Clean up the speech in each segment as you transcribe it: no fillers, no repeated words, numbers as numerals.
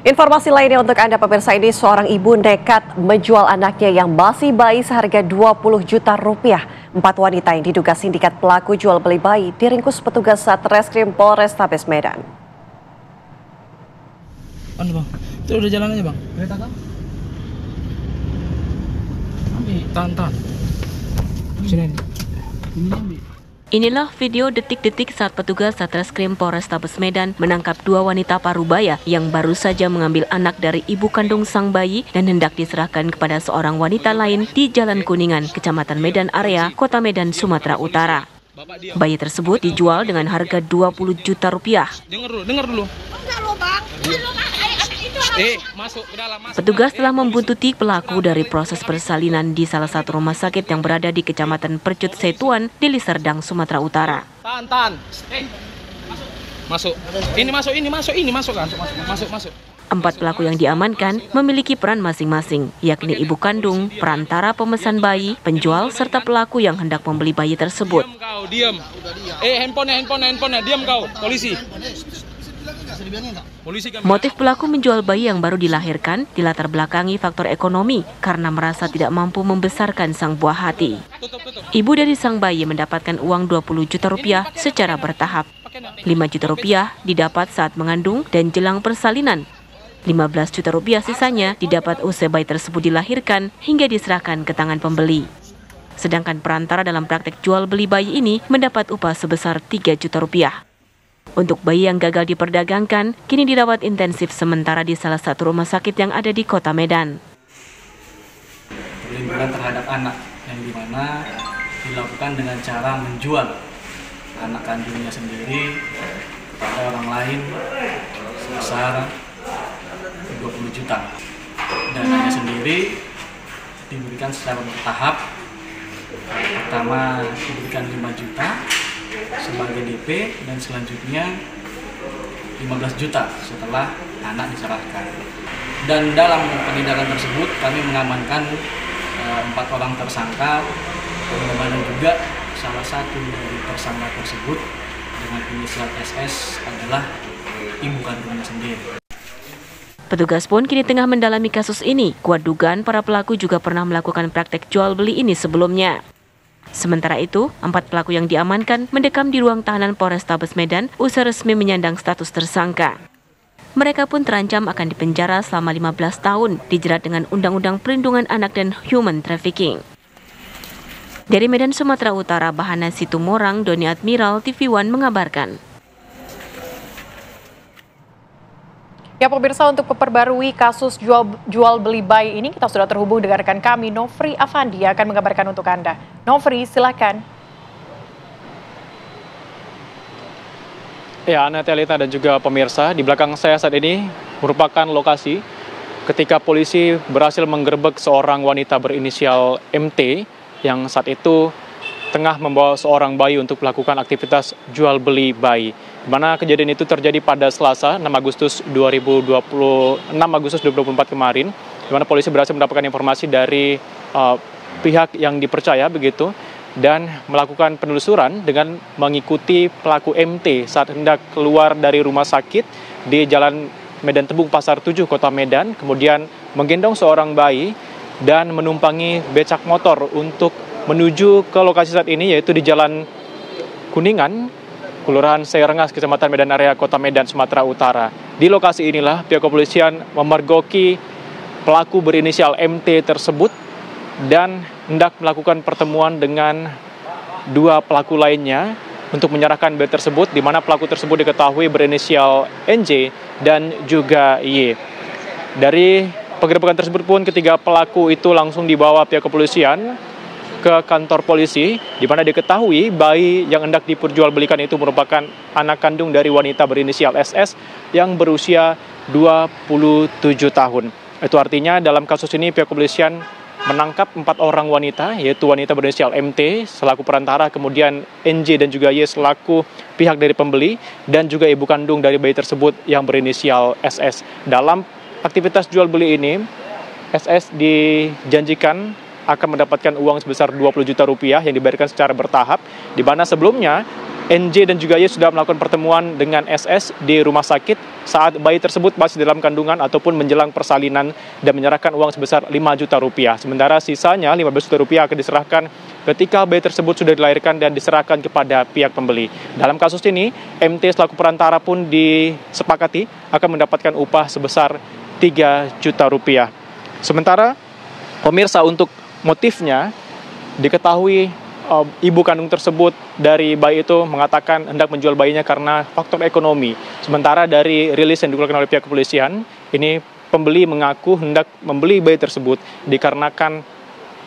Informasi lainnya untuk Anda pemirsa, ini seorang ibu nekat menjual anaknya yang masih bayi seharga 20 juta rupiah. 4 wanita yang diduga sindikat pelaku jual beli bayi diringkus petugas Satreskrim Polrestabes Medan. Bang, itu udah jalan aja bang. Kereta kan? Ambil, tahan. Sini. Ini ambil. Inilah video detik-detik saat petugas Satreskrim Polrestabes Medan menangkap 2 wanita parubaya yang baru saja mengambil anak dari ibu kandung sang bayi dan hendak diserahkan kepada seorang wanita lain di Jalan Kuningan, Kecamatan Medan Area, Kota Medan, Sumatera Utara. Bayi tersebut dijual dengan harga 20 juta rupiah. Dengar dulu. Masuk ke dalam. Petugas telah membuntuti pelaku dari proses persalinan di salah satu rumah sakit yang berada di Kecamatan Percut Setuan, Deli Serdang, Sumatera Utara. Tahan. Masuk. Ini masuk. 4 pelaku yang diamankan memiliki peran masing-masing, yakni ibu kandung, perantara pemesan bayi, penjual, serta pelaku yang hendak membeli bayi tersebut. Diam. Handphonenya, diam kau, polisi. Motif pelaku menjual bayi yang baru dilahirkan dilatar belakangi faktor ekonomi karena merasa tidak mampu membesarkan sang buah hati. Ibu dari sang bayi mendapatkan uang 20 juta rupiah secara bertahap. 5 juta rupiah didapat saat mengandung dan jelang persalinan. 15 juta rupiah sisanya didapat usai bayi tersebut dilahirkan hingga diserahkan ke tangan pembeli. Sedangkan perantara dalam praktek jual beli bayi ini mendapat upah sebesar 3 juta rupiah. Untuk bayi yang gagal diperdagangkan, kini dirawat intensif sementara di salah satu rumah sakit yang ada di Kota Medan. Perlindungan terhadap anak yang dimana dilakukan dengan cara menjual anak kandungnya sendiri kepada orang lain sebesar 20 juta. Dananya sendiri diberikan secara bertahap. Pertama diberikan 5 juta sebagai DP dan selanjutnya 15 juta setelah anak diserahkan. Dan dalam penindakan tersebut kami mengamankan 4 orang tersangka, dan juga salah satu dari tersangka tersebut dengan inisial SS adalah ibu kandungnya sendiri. Petugas pun kini tengah mendalami kasus ini. Kuat dugaan para pelaku juga pernah melakukan praktek jual beli ini sebelumnya. Sementara itu, 4 pelaku yang diamankan mendekam di ruang tahanan Polrestabes Medan usai resmi menyandang status tersangka. Mereka pun terancam akan dipenjara selama 15 tahun, dijerat dengan Undang-Undang Perlindungan Anak dan Human Trafficking. Dari Medan, Sumatera Utara, Bahana Situmorang, Doni Admiral, TV One mengabarkan. Ya pemirsa, untuk memperbarui kasus jual beli bayi ini, kita sudah terhubung dengan rekan kami, Nofri Afandi, yang akan mengabarkan untuk Anda. Nofri, silakan. Ya, Natalita dan juga pemirsa, di belakang saya saat ini merupakan lokasi ketika polisi berhasil menggerebek seorang wanita berinisial MT yang saat itu tengah membawa seorang bayi untuk melakukan aktivitas jual beli bayi. Di mana kejadian itu terjadi pada Selasa 6 Agustus 2024 kemarin, di mana polisi berhasil mendapatkan informasi dari pihak yang dipercaya begitu dan melakukan penelusuran dengan mengikuti pelaku MT saat hendak keluar dari rumah sakit di Jalan Medan Tebung Pasar 7 Kota Medan, kemudian menggendong seorang bayi dan menumpangi becak motor untuk menuju ke lokasi saat ini, yaitu di Jalan Kuningan, Kelurahan Serengas, Kecamatan Medan Area, Kota Medan, Sumatera Utara. Di lokasi inilah pihak kepolisian memergoki pelaku berinisial MT tersebut dan hendak melakukan pertemuan dengan 2 pelaku lainnya untuk menyerahkan bayi tersebut, di mana pelaku tersebut diketahui berinisial NJ dan juga Y. Dari penggerebekan tersebut pun ketiga pelaku itu langsung dibawa pihak kepolisian ke kantor polisi, di mana diketahui bayi yang hendak diperjualbelikan itu merupakan anak kandung dari wanita berinisial SS yang berusia 27 tahun. Itu artinya dalam kasus ini pihak kepolisian menangkap 4 orang wanita, yaitu wanita berinisial MT selaku perantara, kemudian NJ dan juga Y selaku pihak dari pembeli, dan juga ibu kandung dari bayi tersebut yang berinisial SS. Dalam aktivitas jual beli ini, SS dijanjikan akan mendapatkan uang sebesar 20 juta rupiah yang dibayarkan secara bertahap, di mana sebelumnya NJ dan juga Y sudah melakukan pertemuan dengan SS di rumah sakit saat bayi tersebut masih dalam kandungan ataupun menjelang persalinan dan menyerahkan uang sebesar 5 juta rupiah. Sementara sisanya 15 juta rupiah akan diserahkan ketika bayi tersebut sudah dilahirkan dan diserahkan kepada pihak pembeli. Dalam kasus ini, MT selaku perantara pun disepakati akan mendapatkan upah sebesar 3 juta rupiah. Sementara pemirsa, untuk motifnya diketahui ibu kandung tersebut dari bayi itu mengatakan hendak menjual bayinya karena faktor ekonomi. Sementara dari rilis yang dikeluarkan oleh pihak kepolisian, ini pembeli mengaku hendak membeli bayi tersebut dikarenakan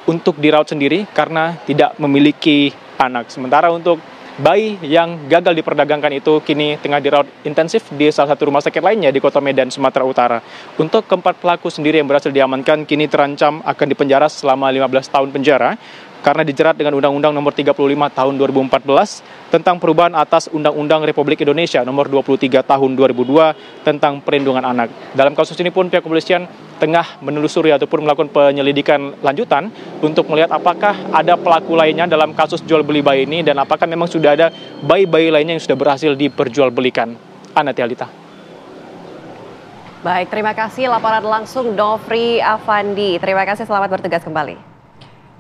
untuk dirawat sendiri karena tidak memiliki anak. Sementara untuk bayi yang gagal diperdagangkan itu kini tengah dirawat intensif di salah satu rumah sakit lainnya di Kota Medan, Sumatera Utara. Untuk keempat pelaku sendiri yang berhasil diamankan kini terancam akan dipenjara selama 15 tahun penjara karena dijerat dengan Undang-Undang Nomor 35 Tahun 2014 tentang perubahan atas Undang-Undang Republik Indonesia Nomor 23 Tahun 2002 tentang perlindungan anak. Dalam kasus ini pun pihak kepolisian tengah menelusuri ataupun melakukan penyelidikan lanjutan untuk melihat apakah ada pelaku lainnya dalam kasus jual beli bayi ini dan apakah memang sudah ada bayi-bayi lainnya yang sudah berhasil diperjualbelikan. Anati Alita. Baik, terima kasih laporan langsung Nofri Afandi. Terima kasih, selamat bertugas kembali.